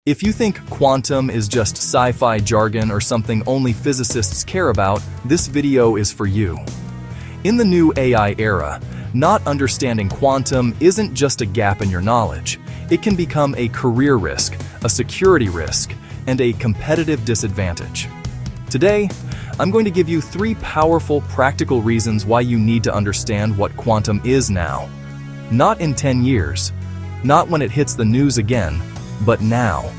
If you think quantum is just sci-fi jargon or something only physicists care about, this video is for you. In the new AI era, not understanding quantum isn't just a gap in your knowledge. It can become a career risk, a security risk, and a competitive disadvantage. Today, I'm going to give you 3 powerful, practical reasons why you need to understand what quantum is now. Not in 10 years, not when it hits the news again, but now.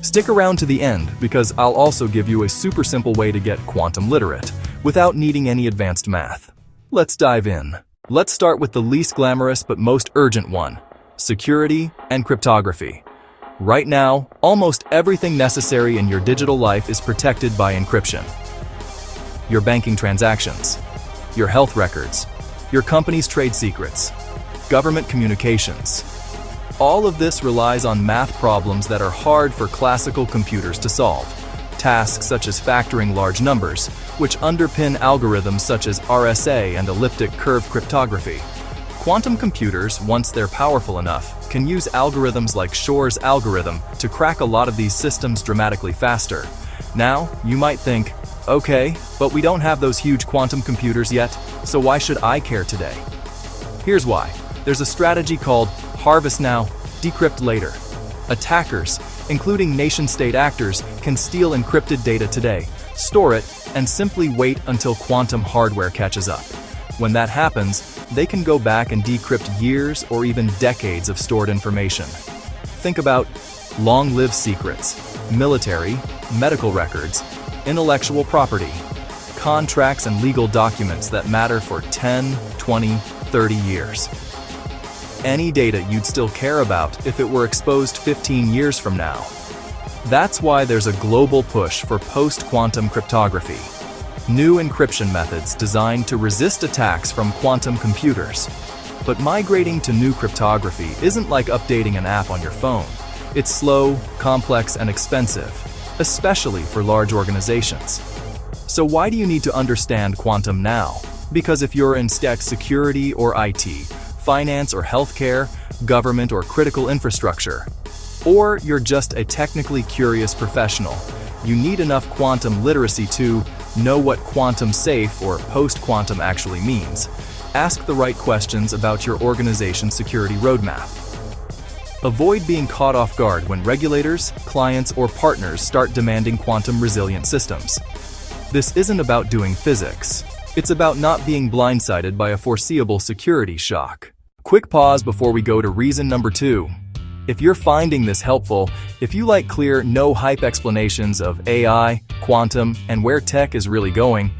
Stick around to the end because I'll also give you a super simple way to get quantum literate without needing any advanced math. Let's dive in. Let's start with the least glamorous but most urgent one: security and cryptography. Right now, almost everything necessary in your digital life is protected by encryption. Your banking transactions, your health records, your company's trade secrets, government communications. All of this relies on math problems that are hard for classical computers to solve. Tasks such as factoring large numbers, which underpin algorithms such as RSA and elliptic curve cryptography. Quantum computers, once they're powerful enough, can use algorithms like Shor's algorithm to crack a lot of these systems dramatically faster. Now, you might think, okay, but we don't have those huge quantum computers yet, so why should I care today? Here's why. There's a strategy called harvest now, decrypt later. Attackers, including nation-state actors, can steal encrypted data today, store it, and simply wait until quantum hardware catches up. When that happens, they can go back and decrypt years or even decades of stored information. Think about long-lived secrets, military, medical records, intellectual property, contracts and legal documents that matter for 10, 20, 30 years. Any data you'd still care about if it were exposed 15 years from now. That's why there's a global push for post-quantum cryptography. New encryption methods designed to resist attacks from quantum computers. But migrating to new cryptography isn't like updating an app on your phone. It's slow, complex, and expensive, especially for large organizations. So why do you need to understand quantum now? Because if you're in security or IT, finance or healthcare, government or critical infrastructure, or you're just a technically curious professional, you need enough quantum literacy to know what quantum safe or post-quantum actually means. Ask the right questions about your organization's security roadmap. Avoid being caught off guard when regulators, clients, or partners start demanding quantum-resilient systems. This isn't about doing physics. It's about not being blindsided by a foreseeable security shock. Quick pause before we go to reason number 2. If you're finding this helpful, if you like clear, no-hype explanations of AI, quantum, and where tech is really going,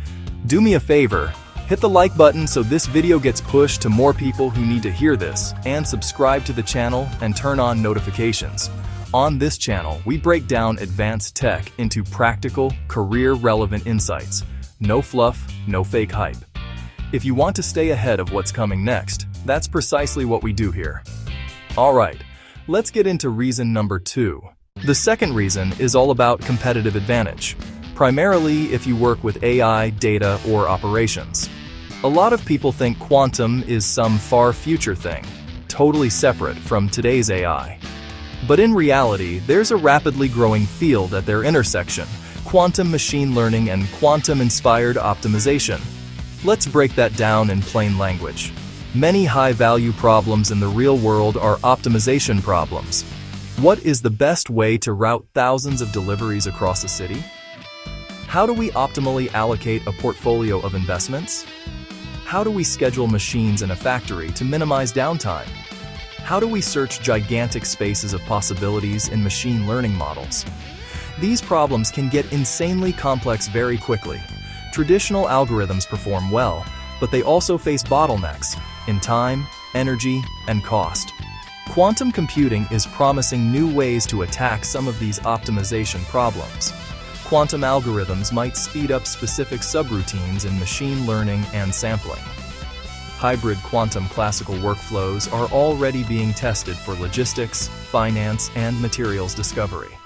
do me a favor, hit the like button so this video gets pushed to more people who need to hear this, and subscribe to the channel and turn on notifications. On this channel, we break down advanced tech into practical, career-relevant insights. No fluff, no fake hype. If you want to stay ahead of what's coming next, that's precisely what we do here. Alright, let's get into reason number 2. The second reason is all about competitive advantage, primarily if you work with AI, data, or operations. A lot of people think quantum is some far future thing, totally separate from today's AI. But in reality, there's a rapidly growing field at their intersection: quantum machine learning and quantum-inspired optimization. Let's break that down in plain language. Many high-value problems in the real world are optimization problems. What is the best way to route thousands of deliveries across a city? How do we optimally allocate a portfolio of investments? How do we schedule machines in a factory to minimize downtime? How do we search gigantic spaces of possibilities in machine learning models? These problems can get insanely complex very quickly. Traditional algorithms perform well, but they also face bottlenecks in time, energy, and cost. Quantum computing is promising new ways to attack some of these optimization problems. Quantum algorithms might speed up specific subroutines in machine learning and sampling. Hybrid quantum classical workflows are already being tested for logistics, finance, and materials discovery.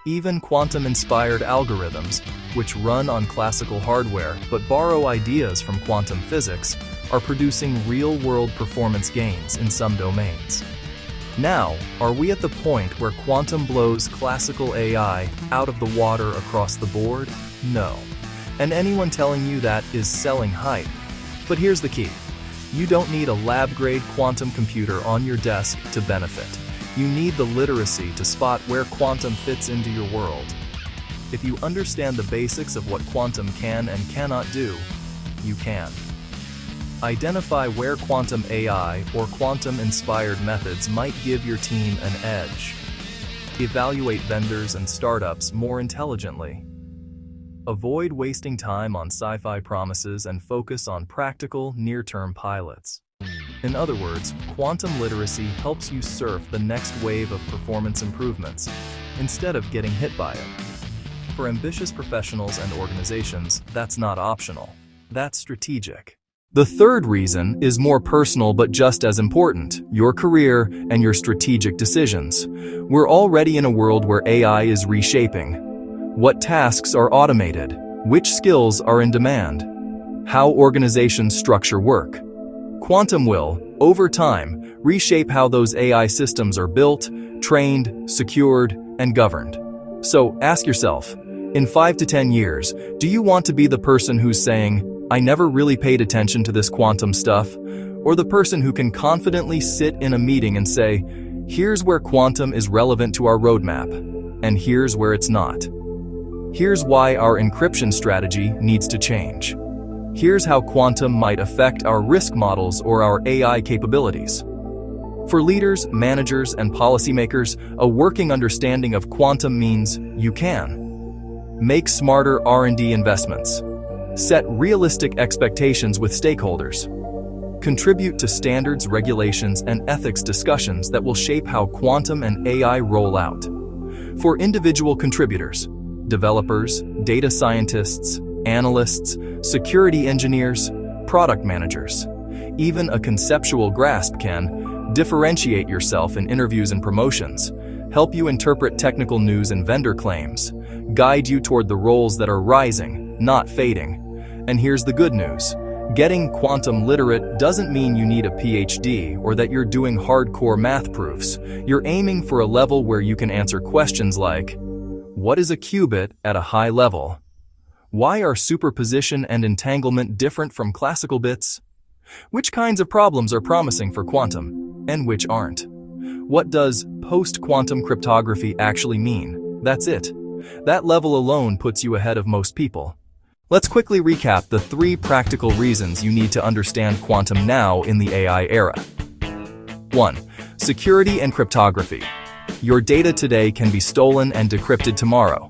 Even quantum-inspired algorithms, which run on classical hardware but borrow ideas from quantum physics, are producing real-world performance gains in some domains. Now, are we at the point where quantum blows classical AI out of the water across the board? No. And anyone telling you that is selling hype. But here's the key. You don't need a lab-grade quantum computer on your desk to benefit. You need the literacy to spot where quantum fits into your world. If you understand the basics of what quantum can and cannot do, you can. Identify where quantum AI or quantum-inspired methods might give your team an edge. Evaluate vendors and startups more intelligently. Avoid wasting time on sci-fi promises and focus on practical, near-term pilots. In other words, quantum literacy helps you surf the next wave of performance improvements instead of getting hit by it. For ambitious professionals and organizations, that's not optional. That's strategic. The third reason is more personal but just as important: your career and your strategic decisions. We're already in a world where AI is reshaping what tasks are automated, which skills are in demand, how organizations structure work. Quantum will, over time, reshape how those AI systems are built, trained, secured, and governed. So ask yourself, in 5 to 10 years, do you want to be the person who's saying, "I never really paid attention to this quantum stuff," or the person who can confidently sit in a meeting and say, "Here's where quantum is relevant to our roadmap, and here's where it's not. Here's why our encryption strategy needs to change. Here's how quantum might affect our risk models or our AI capabilities." For leaders, managers, and policymakers, a working understanding of quantum means you can make smarter R&D investments, set realistic expectations with stakeholders, contribute to standards, regulations, and ethics discussions that will shape how quantum and AI roll out. For individual contributors, developers, data scientists, analysts, security engineers, product managers, even a conceptual grasp can differentiate yourself in interviews and promotions, help you interpret technical news and vendor claims, guide you toward the roles that are rising, not fading. And here's the good news. Getting quantum literate doesn't mean you need a PhD or that you're doing hardcore math proofs. You're aiming for a level where you can answer questions like, what is a qubit at a high level? Why are superposition and entanglement different from classical bits? Which kinds of problems are promising for quantum, and which aren't? What does post-quantum cryptography actually mean? That's it. That level alone puts you ahead of most people. Let's quickly recap the 3 practical reasons you need to understand quantum now in the AI era. 1. Security and cryptography. Your data today can be stolen and decrypted tomorrow.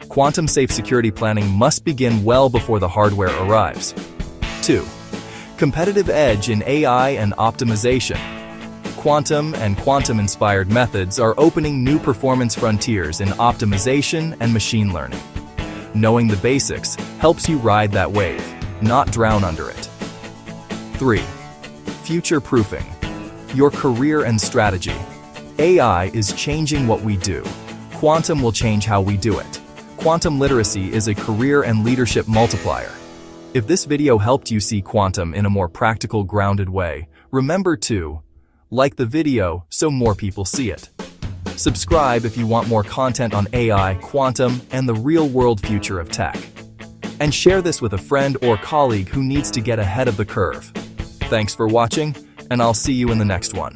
Quantum-safe security planning must begin well before the hardware arrives. 2. Competitive edge in AI and optimization. Quantum and quantum-inspired methods are opening new performance frontiers in optimization and machine learning. Knowing the basics helps you ride that wave, not drown under it. 3. Future-proofing. Your career and strategy. AI is changing what we do. Quantum will change how we do it. Quantum literacy is a career and leadership multiplier. If this video helped you see quantum in a more practical, grounded way, remember to like the video so more people see it. Subscribe if you want more content on AI, quantum, and the real-world future of tech. And share this with a friend or colleague who needs to get ahead of the curve. Thanks for watching, and I'll see you in the next one.